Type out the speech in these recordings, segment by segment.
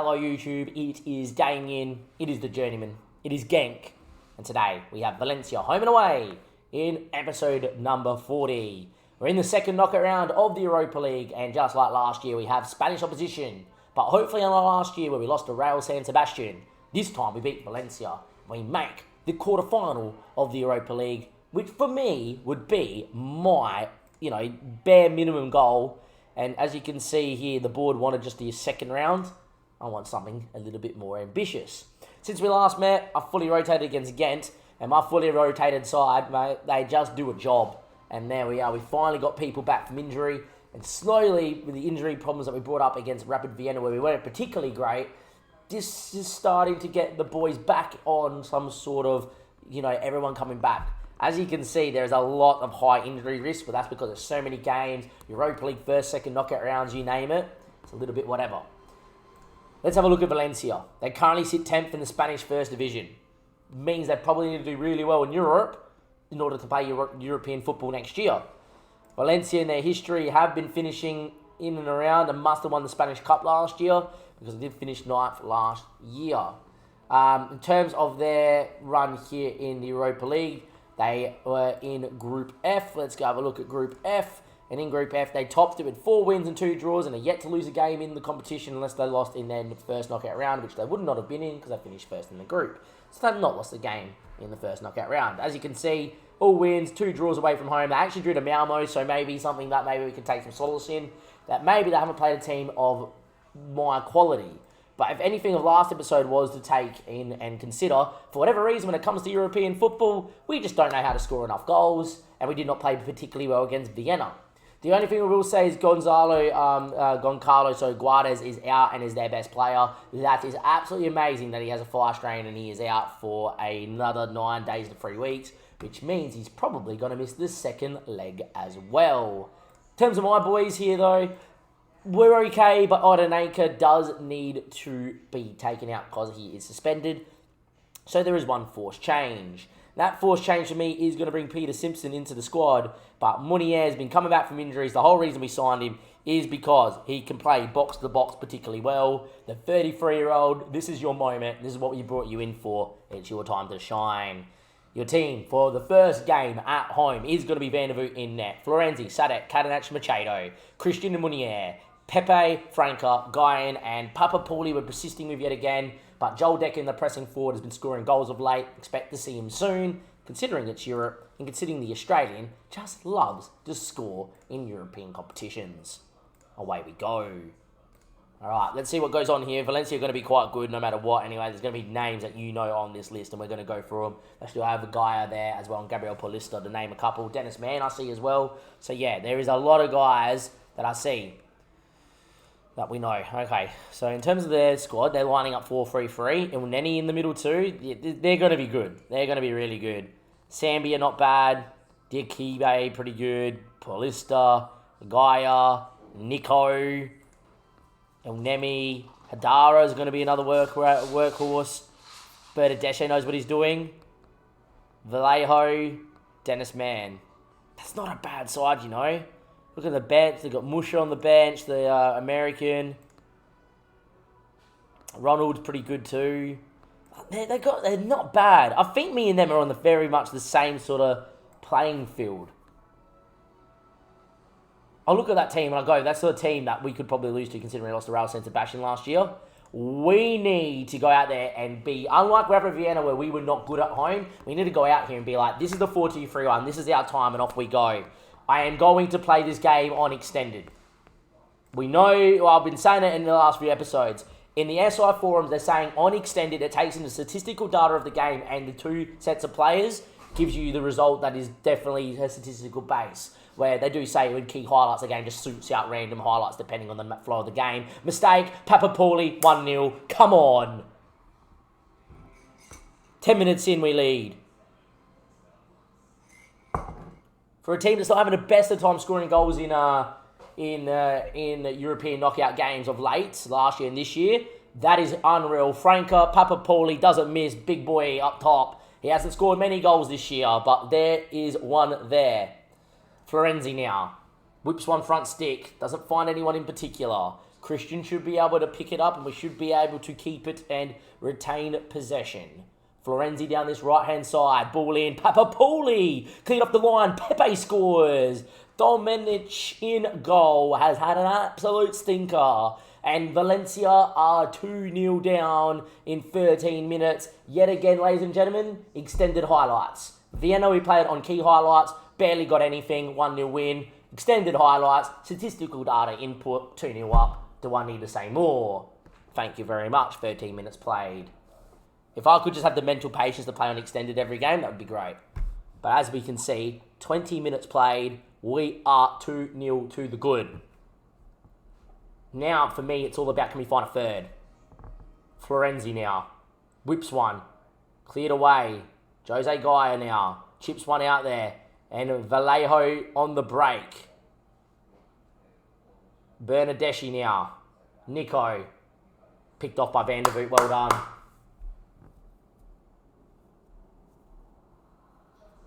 Hello YouTube, it is Damien, it is the Journeyman, it is Genk, and today we have Valencia home and away in episode number 40. We're in the second knockout round of the Europa League, and just like last year we have Spanish opposition, but hopefully unlike last year where we lost to Real San Sebastian, this time we beat Valencia. We make the quarterfinal of the Europa League, which for me would be my, bare minimum goal. And as you can see here, the board wanted just the second round. I want something a little bit more ambitious. Since we last met, I fully rotated against Genk, and my fully rotated side, mate, they just do a job. And there we are. We finally got people back from injury, and slowly, with the injury problems that we brought up against Rapid Vienna, where we weren't particularly great, this is starting to get the boys back on some sort of, everyone coming back. As you can see, there's a lot of high injury risk, but that's because there's so many games, Europa League first, second knockout rounds, you name it. It's a little bit whatever. Let's have a look at Valencia. They currently sit 10th in the Spanish First Division. Means they probably need to do really well in Europe in order to play European football next year. Valencia in their history have been finishing in and around and must have won the Spanish Cup last year because they did finish 9th last year. In terms of their run here in the Europa League, they were in Group F. Let's go have a look at Group F. And in Group F, they topped it with 4 wins and 2 draws and are yet to lose a game in the competition unless they lost in their first knockout round, which they would not have been in because they finished first in the group. So they've not lost a game in the first knockout round. As you can see, all wins, 2 draws away from home. They actually drew to Malmo, so maybe something that maybe we can take some solace in. That maybe they haven't played a team of my quality. But if anything of last episode was to take in and consider, for whatever reason, when it comes to European football, we just don't know how to score enough goals, and we did not play particularly well against Vienna. The only thing we will say is Goncalo Guardes is out and is their best player. That is absolutely amazing that he has a thigh strain and he is out for another 9 days to 3 weeks, which means he's probably going to miss the second leg as well. In terms of my boys here, though, we're okay, but Odenaka does need to be taken out because he is suspended. So there is one forced change. That forced change for me is going to bring Peter Simpson into the squad, but Munier has been coming back from injuries. The whole reason we signed him is because he can play box-to-box particularly well. The 33-year-old, this is your moment. This is what we brought you in for. It's your time to shine. Your team for the first game at home is going to be Vandervoot in net. Florenzi, Sadek, Catenacci, Machado, Christian and Munier, Pepe, Franca, Guyan, and Papa Pauli were persisting with yet again, but Joel Decker in the pressing forward has been scoring goals of late. Expect to see him soon, considering it's Europe, and considering the Australian just loves to score in European competitions. Away we go. Alright, let's see what goes on here. Valencia are going to be quite good no matter what. Anyway, there's going to be names that you know on this list, and we're going to go through them. Actually, I have a guy there as well, and Gabriel Paulista to name a couple. Dennis Mann I see as well. So yeah, there is a lot of guys that I see that we know. Okay, so in terms of their squad, they're lining up 4-3-3. And Nenny in the middle too. They're going to be good. They're going to be really good. Sambia, not bad. Diakibe, pretty good. Paulista, Gaia, Nico, Elnemi. Hadara is going to be another workhorse. Bernadeschi knows what he's doing. Vallejo, Dennis Mann. That's not a bad side, Look at the bench. They've got Musha on the bench, the American. Ronald's pretty good too. They're not bad. I think me and them are on very much the same sort of playing field. I look at that team and I go, that's the team that we could probably lose to considering we lost to Real San Sebastian last year. We need to go out there and be, unlike Rapid Vienna where we were not good at home, we need to go out here and be like, this is the 4-2-3-1, this is our time and off we go. I am going to play this game on extended. We know, I've been saying it in the last few episodes. In the SI forums, they're saying on extended, it takes in the statistical data of the game and the 2 sets of players gives you the result that is definitely a statistical base. Where they do say when key highlights, the game just suits out random highlights depending on the flow of the game. Mistake, Papapoli, 1-0. Come on. 10 minutes in, we lead. For a team that's not having the best of time scoring goals in European knockout games of late, last year and this year, that is unreal. Franca, Papapoli doesn't miss, big boy up top. He hasn't scored many goals this year, but there is one there. Florenzi now. Whips one front stick. Doesn't find anyone in particular. Christian should be able to pick it up and we should be able to keep it and retain possession. Florenzi down this right-hand side. Ball in. Papapouli cleared off the line. Pepe scores. Domenic in goal has had an absolute stinker. And Valencia are 2-0 down in 13 minutes. Yet again, ladies and gentlemen, extended highlights. Vienna, we played on key highlights. Barely got anything. 1-0 win. Extended highlights. Statistical data input. 2-0 up. Do I need to say more? Thank you very much. 13 minutes played. If I could just have the mental patience to play on extended every game, that would be great. But as we can see, 20 minutes played. We are 2-0 to the good. Now, for me, it's all about can we find a third. Florenzi now. Whips one. Cleared away. Jose Gaia now. Chips one out there. And Vallejo on the break. Bernadeschi now. Nico. Picked off by Van der Voort. Well done.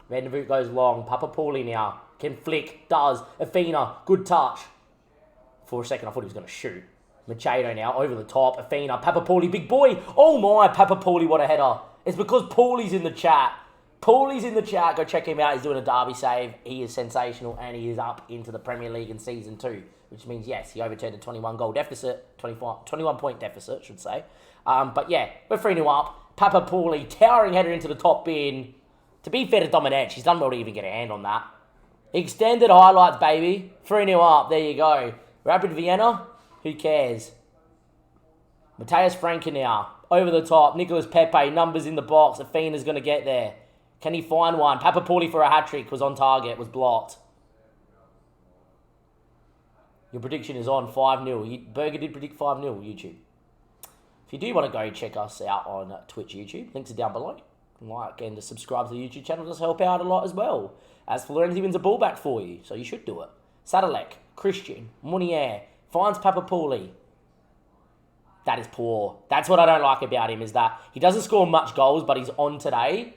Van der Voort goes long. Papapouli now. Can flick. Does. Afina. Good touch. For a second, I thought he was going to shoot. Machado now. Over the top. Afina. Papapouli. Big boy. Oh my. Papapouli. What a header. It's because Pauli's in the chat. Pauli's in the chat. Go check him out. He's doing a derby save. He is sensational. And he is up into the Premier League in Season 2. Which means, yes, he overturned a 21 goal deficit. 21 point deficit, I should say. But yeah, we're 3-0 up. Papapouli. Towering header into the top bin. To be fair to Dominic, he's done well to even get a hand on that. Extended highlights, baby. 3-0 up. There you go. Rapid Vienna. Who cares? Mateus Franca now. Over the top. Nicolas Pepe. Numbers in the box. Afina's going to get there. Can he find one? Papapouli for a hat-trick. Was on target. Was blocked. Your prediction is on 5-0. Berger did predict 5-0 YouTube. If you do want to go check us out on Twitch, YouTube, links are down below. Like and to subscribe to the YouTube channel does help out a lot as well. As Florenzi wins a ball back for you, so you should do it. Sadalek, Christian, Munier, finds Papapouli. That is poor. That's what I don't like about him, is that he doesn't score much goals, but he's on today,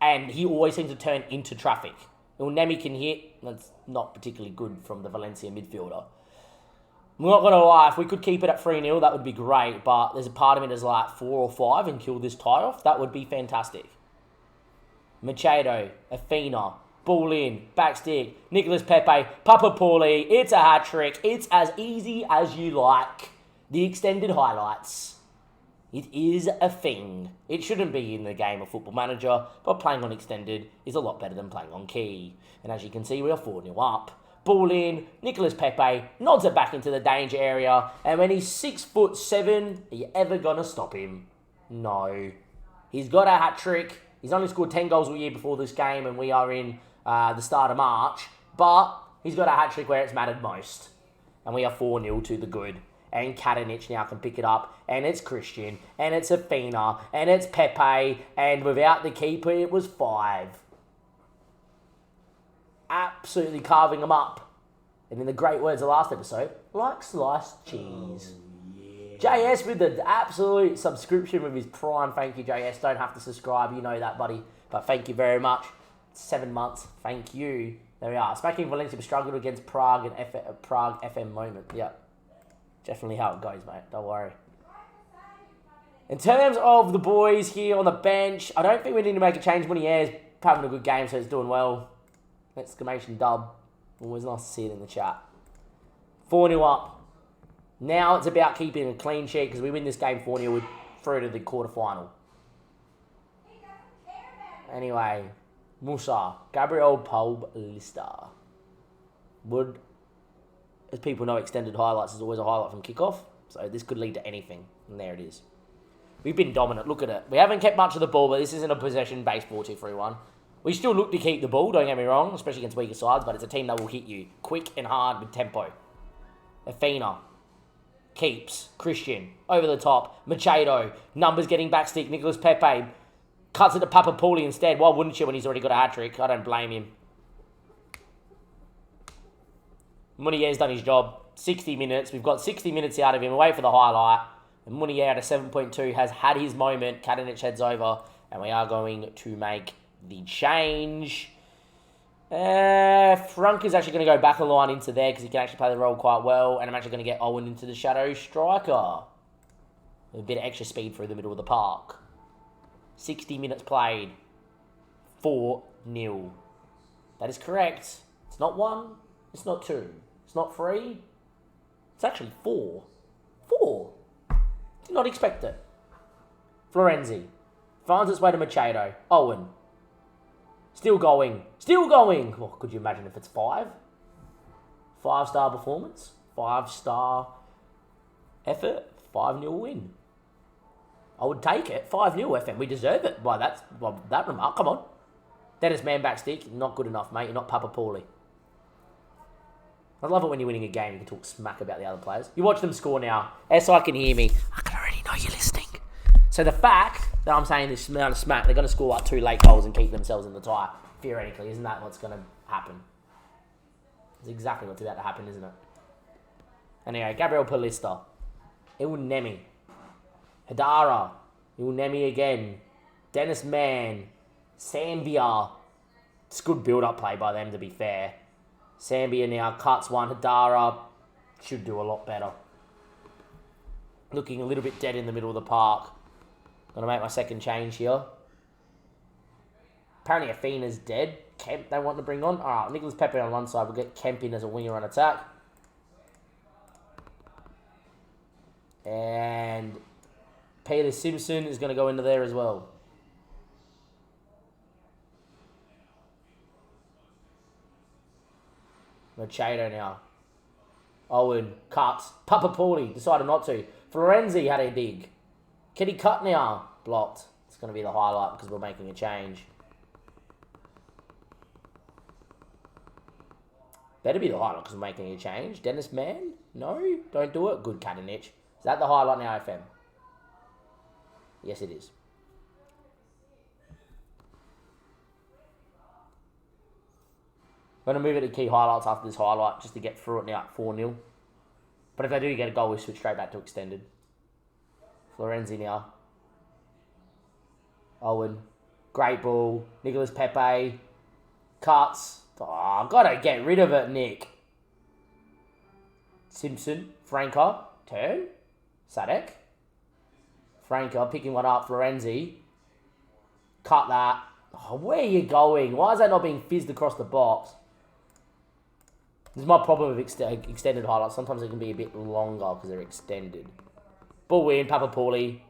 and he always seems to turn into traffic. Nemi can hit. That's not particularly good from the Valencia midfielder. I'm not going to lie, if we could keep it at 3-0, that would be great, but there's a part of me that's like 4 or 5 and kill this tie off. That would be fantastic. Machado, Afina, ball in, back stick, Nicolas Pepe, Papapouli. It's a hat-trick. It's as easy as you like. The extended highlights. It is a thing. It shouldn't be in the game of Football Manager, but playing on extended is a lot better than playing on key. And as you can see, we are 4-0 up. Ball in, Nicolas Pepe nods it back into the danger area, and when he's 6'7", are you ever going to stop him? No. He's got a hat-trick. He's only scored 10 goals all year before this game, and we are in the start of March, but he's got a hat-trick where it's mattered most. And we are 4-0 to the good. And Katanic now can pick it up, and it's Christian, and it's Afina, and it's Pepe, and without the keeper, it was 5. Absolutely carving them up. And in the great words of last episode, like sliced cheese. JS with the absolute subscription with his Prime. Thank you, JS. Don't have to subscribe. You know that, buddy. But thank you very much. 7 months. Thank you. There we are. Smacking Valencia struggled against Prague and Prague FM moment. Yeah. Definitely how it goes, mate. Don't worry. In terms of the boys here on the bench, I don't think we need to make a change. Munier's having a good game, so he's doing well. Exclamation dub. Always nice to see it in the chat. 4-0 up. Now it's about keeping a clean sheet because we win this game 4-0. We're through to the quarterfinal. Anyway, Musa, Gabriel Paulista. Would, as people know, extended highlights is always a highlight from kickoff. So this could lead to anything. And there it is. We've been dominant. Look at it. We haven't kept much of the ball, but this isn't a possession-based 4-2-3-1. We still look to keep the ball, don't get me wrong, especially against weaker sides, but it's a team that will hit you quick and hard with tempo. Afina. Keeps. Christian. Over the top. Machado. Numbers getting back stick. Nicolas Pepe. Cuts it to Papapouli instead. Why wouldn't you when he's already got a hat-trick? I don't blame him. Munier's done his job. 60 minutes. We've got 60 minutes out of him. We'll wait for the highlight. And Munier at a 7.2 has had his moment. Katanic heads over. And we are going to make the change. Frunk is actually going to go back a line into there because he can actually play the role quite well. And I'm actually going to get Owen into the shadow striker. A bit of extra speed through the middle of the park. 60 minutes played. 4-0. That is correct. It's not 1. It's not 2. It's not 3. It's actually 4. 4. Did not expect it. Florenzi. Finds its way to Machado. Owen. Still going. Still going. Oh, could you imagine if it's 5? 5-star performance. 5-star effort. 5-0 win. I would take it. 5-0 FM. We deserve it by that remark. Come on. Dennis man back stick. Not good enough, mate. You're not Papa Paulie. I love it when you're winning a game. You can talk smack about the other players. You watch them score now. SI can hear me. I can already know you're listening. So the fact that I'm saying this amount of smack, they're going to score like 2 late goals and keep themselves in the tie. Theoretically, isn't that what's going to happen? It's exactly what's about to happen, isn't it? Anyway, Gabriel Paulista. Ilnemi. Hadara. Ilnemi again. Dennis Mann. Sambia. It's good build-up play by them, to be fair. Sambia now cuts one. Hadara should do a lot better. Looking a little bit dead in the middle of the park. Gonna make my second change here. Apparently Afina's dead. Kemp they want to bring on. Alright, Nicholas Pepe on one side. We'll get Kemp in as a winger on attack. And Peter Simpson is going to go into there as well. Machado now. Owen cuts. Papapoli decided not to. Florenzi had a dig. Can he cut now? Blocked. It's going to be the highlight because we're making a change. Better be the highlight because we're making a change. Dennis Mann? No? Don't do it? Good Katanich. Is that the highlight now, FM? Yes, it is. I'm going to move it to key highlights after this highlight just to get through it now at 4-0. But if they do get a goal, we switch straight back to extended. Florenzi now. Owen. Great ball. Nicholas Pepe. Cuts. Oh, I've got to get rid of it, Nick. Simpson. Franca. Turn. Sadek. Franca picking one up. Florenzi. Cut that. Oh, where are you going? Why is that not being fizzed across the box? This is my problem with extended highlights. Sometimes they can be a bit longer because they're extended. Ball win, Papapoli.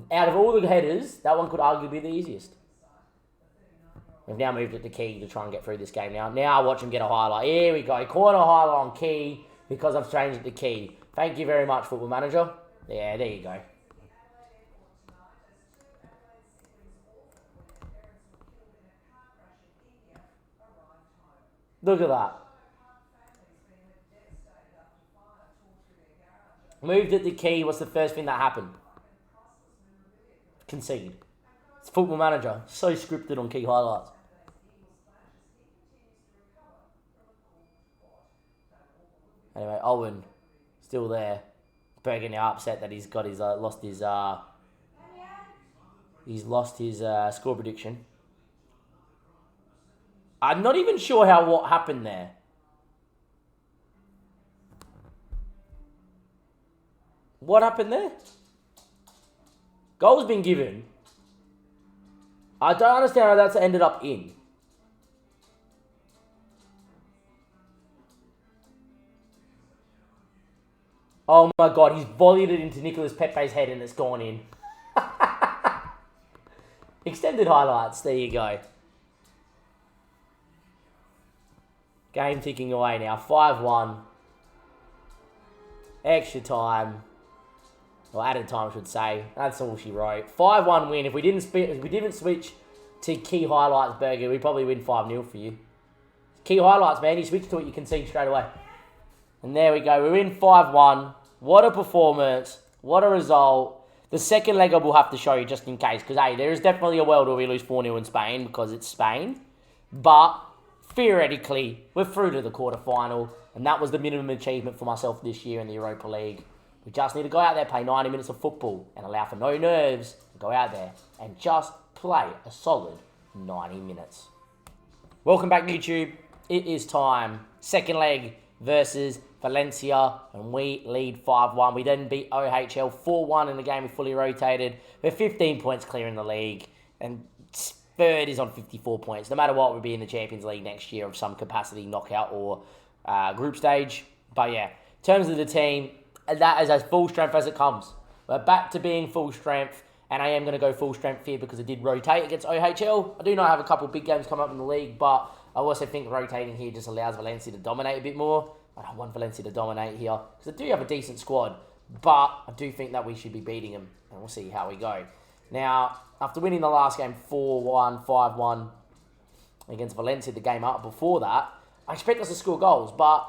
Out of all the headers, that one could arguably be the easiest. We've now moved it to key to try and get through this game now. Now watch him get a highlight. Here we go. Corner highlight on key because I've changed it to key. Thank you very much, Football Manager. Yeah, there you go. Look at that. Moved it to key. What's the first thing that happened? Concede. It's Football Manager. So scripted on key highlights. Anyway, Owen still there. Bergen now upset that he's got his lost his score prediction. I'm not even sure what happened there. What happened there? Goal's been given. I don't understand how that's ended up in. Oh my god, he's volleyed it into Nicholas Pepe's head and it's gone in. Extended highlights, there you go. Game ticking away now, 5-1. Extra time. Or added time, I should say. That's all she wrote. 5-1 win. If we didn't switch to key highlights, Burger, we'd probably win 5-0 for you. Key highlights, man. You switch to it, you can see straight away. And there we go. We're in 5-1. What a performance. What a result. The second leg we'll have to show you just in case. Because, hey, there is definitely a world where we lose 4-0 in Spain because it's Spain. But, theoretically, we're through to the quarterfinal. And that was the minimum achievement for myself this year in the Europa League. We just need to go out there, play 90 minutes of football, and allow for no nerves, and go out there and just play a solid 90 minutes. Welcome back, YouTube. It is time. Second leg versus Valencia, and we lead 5-1. We then beat OHL 4-1 in the game we fully rotated. We're 15 points clear in the league, and third is on 54 points. No matter what, we'll be in the Champions League next year of some capacity, knockout or group stage. But yeah, in terms of the team, that is as full strength as it comes. We're back to being full strength, and I am going to go full strength here because I did rotate against OHL. I do not have a couple of big games coming up in the league, but I also think rotating here just allows Valencia to dominate a bit more. I don't want Valencia to dominate here because I do have a decent squad, but I do think that we should be beating them, and we'll see how we go. Now, after winning the last game 4-1, 5-1 against Valencia, the game up before that, I expect us to score goals, but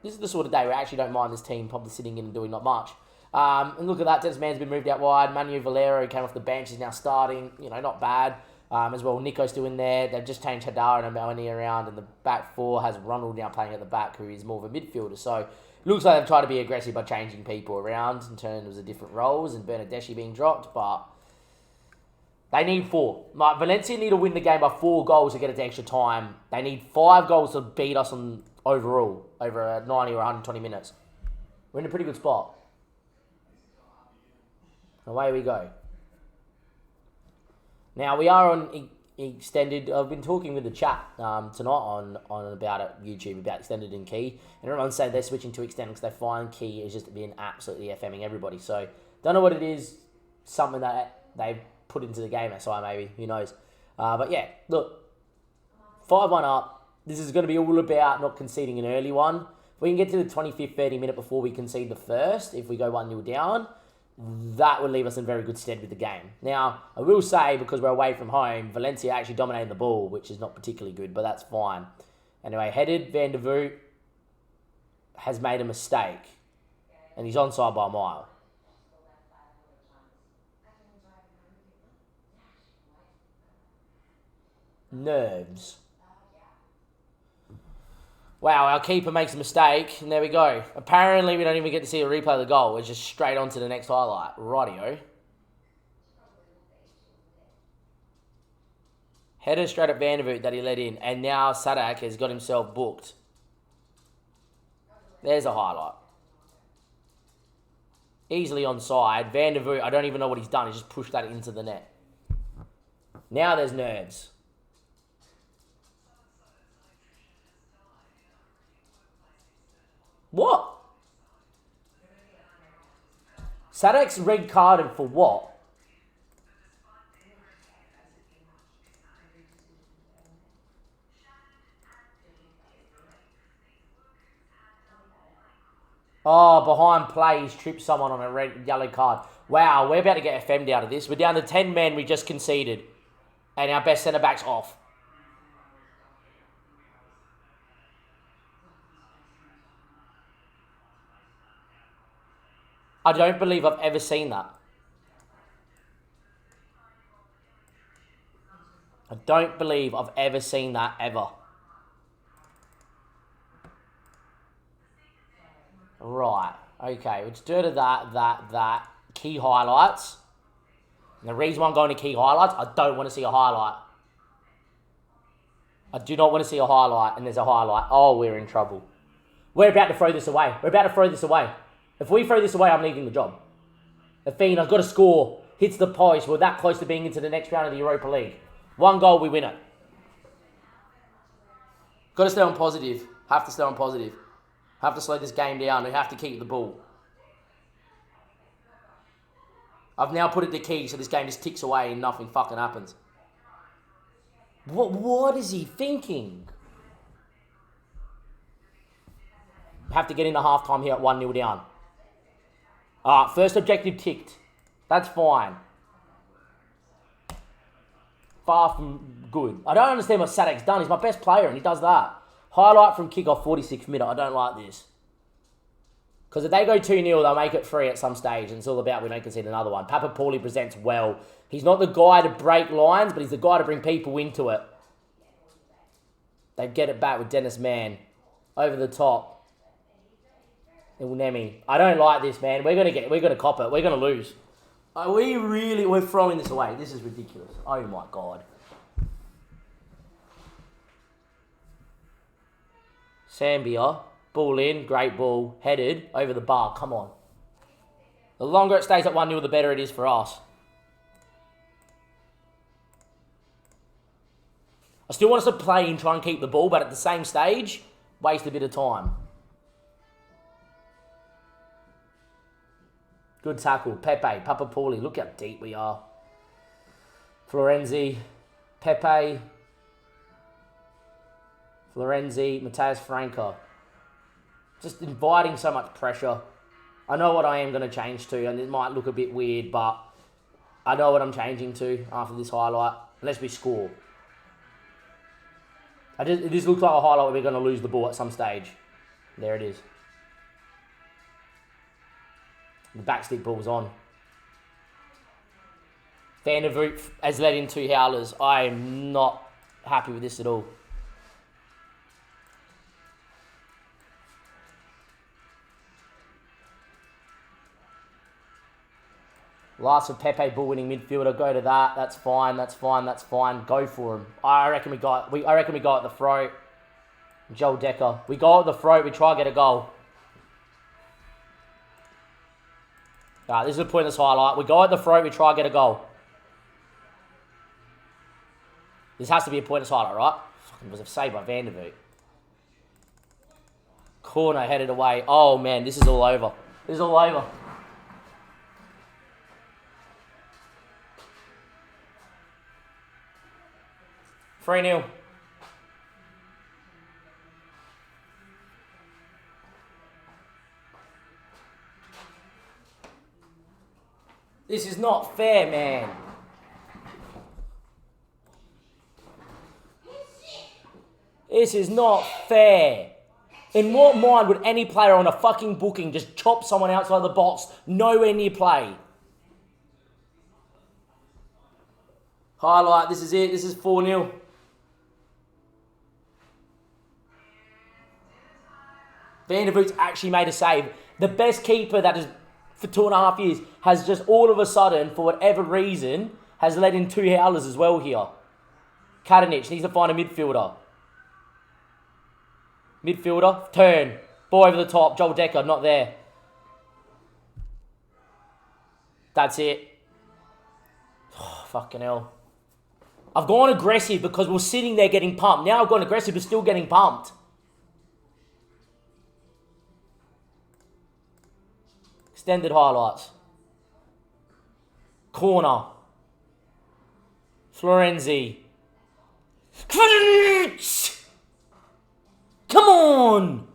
this is the sort of day where I actually don't mind this team probably sitting in and doing not much. And look at that, Dennis Mann's been moved out wide. Manu Valero came off the bench, he's now starting. Not bad. As well, Nico's still in there. They've just changed Hadar and Melanie around, and the back four has Ronald now playing at the back, who is more of a midfielder. So it looks like they've tried to be aggressive by changing people around in terms of different roles, and Bernadeschi being dropped, but they need 4. Valencia need to win the game by 4 goals to get it to extra time. They need 5 goals to beat us on overall over 90 or 120 minutes. We're in a pretty good spot. Away we go. Now, we are on extended. I've been talking with the chat tonight on about it, YouTube, about extended and key. And everyone's saying they're switching to extended because they find key is just being absolutely FMing everybody. So, don't know what it is. Something that they've put into the game, that's why maybe. Who knows? But yeah, look. 5-1 up. This is going to be all about not conceding an early one. If we can get to the 25th, 30 minute before we concede the first, if we go 1-0 down, that would leave us in very good stead with the game. Now, I will say, because we're away from home, Valencia actually dominated the ball, which is not particularly good, but that's fine. Anyway, headed, Van der Voort has made a mistake, and he's onside by a mile. Nerves. Wow, our keeper makes a mistake, and there we go. Apparently, we don't even get to see a replay of the goal. It's just straight on to the next highlight. Rightio. Header straight at Van der Voort that he let in, and now Sadak has got himself booked. There's a highlight. Easily onside. Van der Voort, I don't even know what he's done. He's just pushed that into the net. Now there's nerves. What? Sadek's red carded for what? Oh, behind play, he's tripped someone on a yellow card. Wow, we're about to get FM'd out of this. We're down to 10 men we just conceded. And our best centre-back's off. I don't believe I've ever seen that. I don't believe I've ever seen that, ever. Right. Okay, let's do to that. Key highlights. And the reason why I'm going to key highlights, I don't want to see a highlight. I do not want to see a highlight, and there's a highlight. Oh, we're in trouble. We're about to throw this away. If we throw this away, I'm leaving the job. Afina's got to score. Hits the post. We're that close to being into the next round of the Europa League. 1 goal, we win it. Got to stay on positive. Have to stay on positive. Have to slow this game down. We have to keep the ball. I've now put it to key, so this game just ticks away and nothing fucking happens. What is he thinking? Have to get into halftime here at 1-0 down. First objective ticked. That's fine. Far from good. I don't understand what Sadek's done. He's my best player and he does that. Highlight from kickoff 46th minute. I don't like this. Because if they go 2-0, they'll make it 3 at some stage. And it's all about we don't concede another one. Papa Paulie presents well. He's not the guy to break lines, but he's the guy to bring people into it. They get it back with Dennis Mann. Over the top. Nemi. I don't like this, man. We're gonna cop it. We're gonna lose. We're throwing this away. This is ridiculous. Oh my god. Sambia. Ball in. Great ball. Headed over the bar. Come on. The longer it stays at 1-0, the better it is for us. I still want us to play and try and keep the ball, but at the same stage, waste a bit of time. Good tackle. Pepe. Papapoli. Look how deep we are. Florenzi. Pepe. Florenzi. Mateus Franca. Just inviting so much pressure. I know what I am going to change to, and it might look a bit weird, but I know what I'm changing to after this highlight. Unless we score. This looks like a highlight where we're going to lose the ball at some stage. There it is. The backstick ball's on. Van der Voort has let in 2 howlers. I am not happy with this at all. Last of Pepe, ball-winning midfielder. Go to that. That's fine. That's fine. That's fine. Go for him. I reckon we go at the throat. Joel Decker. We go at the throat. We try to get a goal. This is a pointless highlight. We go at the throat. We try to get a goal. This has to be a pointless highlight, right? Fucking was a save by Van der Voort. Corner headed away. Oh man, this is all over. This is all over. Three 0. This is not fair, man. This is not fair. In what mind would any player on a fucking booking just chop someone outside the box nowhere near play? Highlight, this is it. This is 4-0. Van der Voort's actually made a save. The best keeper that has, for 2.5 years, has just all of a sudden, for whatever reason, has let in 2 howlers as well here. Katanich needs to find a midfielder. Midfielder, turn. Ball over the top. Joel Decker, not there. That's it. Oh, fucking hell. I've gone aggressive because we're sitting there getting pumped. Now I've gone aggressive but still getting pumped. Extended highlights. Corner. Florenzi. Come on!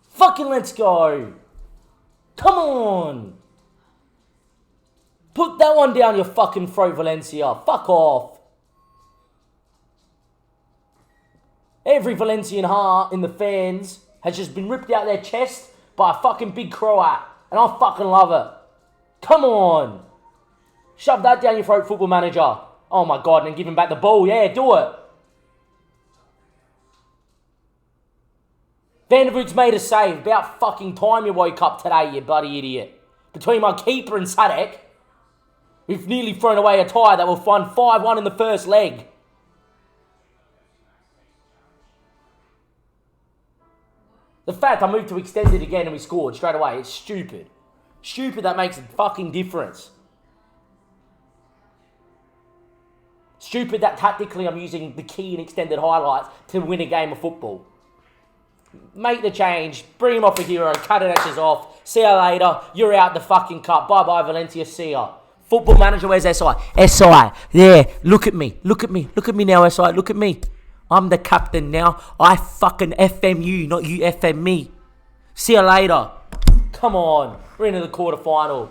Fucking let's go! Come on! Put that one down your fucking throat, Valencia. Fuck off. Every Valencian heart in the fans has just been ripped out their chest by a fucking big Croat. And I fucking love it. Come on. Shove that down your throat, football manager. Oh my God, and give him back the ball. Yeah, do it. Van der Voort's made a save. About fucking time you woke up today, you bloody idiot. Between my keeper and Sadek, we've nearly thrown away a tie that will fund 5-1 in the first leg. The fact I moved to extended again and we scored straight away, it's stupid. Stupid that makes a fucking difference. Stupid that tactically I'm using the key and extended highlights to win a game of football. Make the change, bring him off a hero, cut it ashes off, see you later, you're out the fucking cup, bye-bye Valencia, see ya. Football manager, where's SI? SI, yeah, look at me now SI, look at me. I'm the captain now. I fucking FM you, not you FM me. See you later. Come on. We're into the quarterfinal.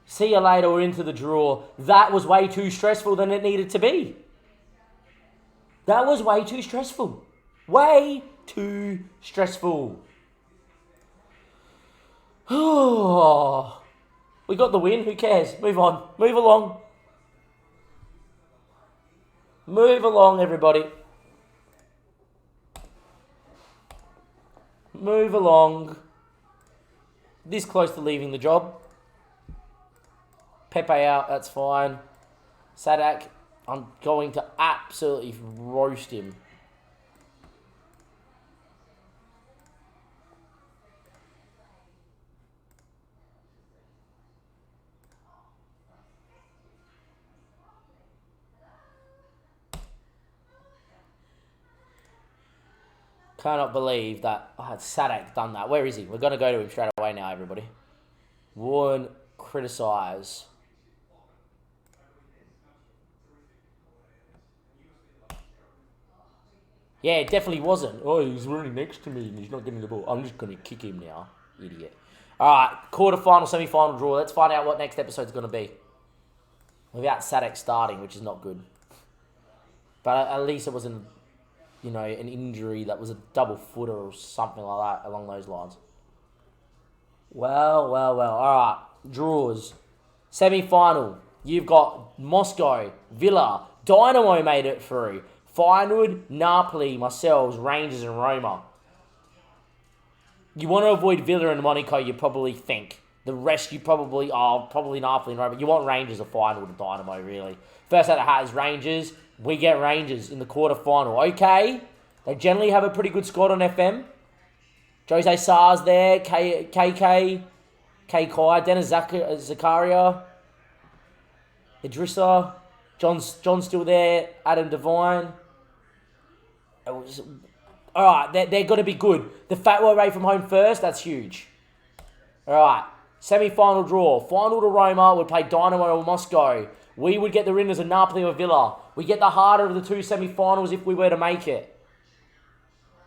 See you later. We're into the draw. That was way too stressful than it needed to be. That was way too stressful. Way too stressful. Oh, we got the win. Who cares? Move on. Move along. Move along, everybody. Move along. This close to leaving the job. Pepe out, that's fine. Sadak, I'm going to absolutely roast him. cannot believe that Sadek done that. Where is he? We're going to go to him straight away now, everybody. Warn, criticise. Yeah, it definitely wasn't. Oh, he's running next to me and he's not getting the ball. I'm just going to kick him now, idiot. All right, quarterfinal, semi-final draw. Let's find out what next episode's going to be. Without Sadek starting, which is not good. But at least it wasn't, you know, an injury that was a double footer or something like that along those lines. Well. All right, draws. Semi-final. You've got Moscow, Villa, Dynamo made it through. Feyenoord, Napoli, myself, Rangers and Roma. You want to avoid Villa and Monaco, you probably think. The rest you probably Napoli and Roma. You want Rangers or Feyenoord or Dynamo, really. First out of hat is Rangers. We get Rangers in the quarterfinal. Okay. They generally have a pretty good squad on FM. Jose Sar's there. KK, Kai, Dennis Zakaria, Idrissa. John's still there. Adam Devine. Alright, they're going to be good. The fact we're away from home first, that's huge. Alright, semi-final draw. Final to Roma would play Dynamo or Moscow. We would get the winners of Napoli or Villa. We get the harder of the two semi-finals if we were to make it.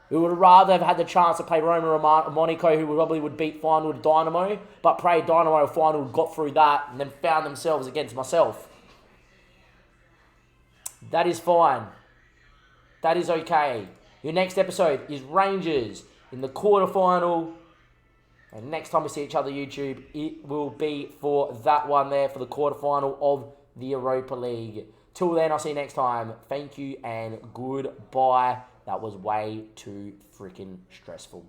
We would rather have had the chance to play Roma or Monaco, who probably would beat Feyenoord or Dynamo, but played Dynamo or Feyenoord, got through that, and then found themselves against myself. That is fine. That is okay. Your next episode is Rangers in the quarterfinal. And next time we see each other YouTube, it will be for that one there for the quarterfinal of the Europa League. Till then, I'll see you next time. Thank you and goodbye. That was way too freaking stressful.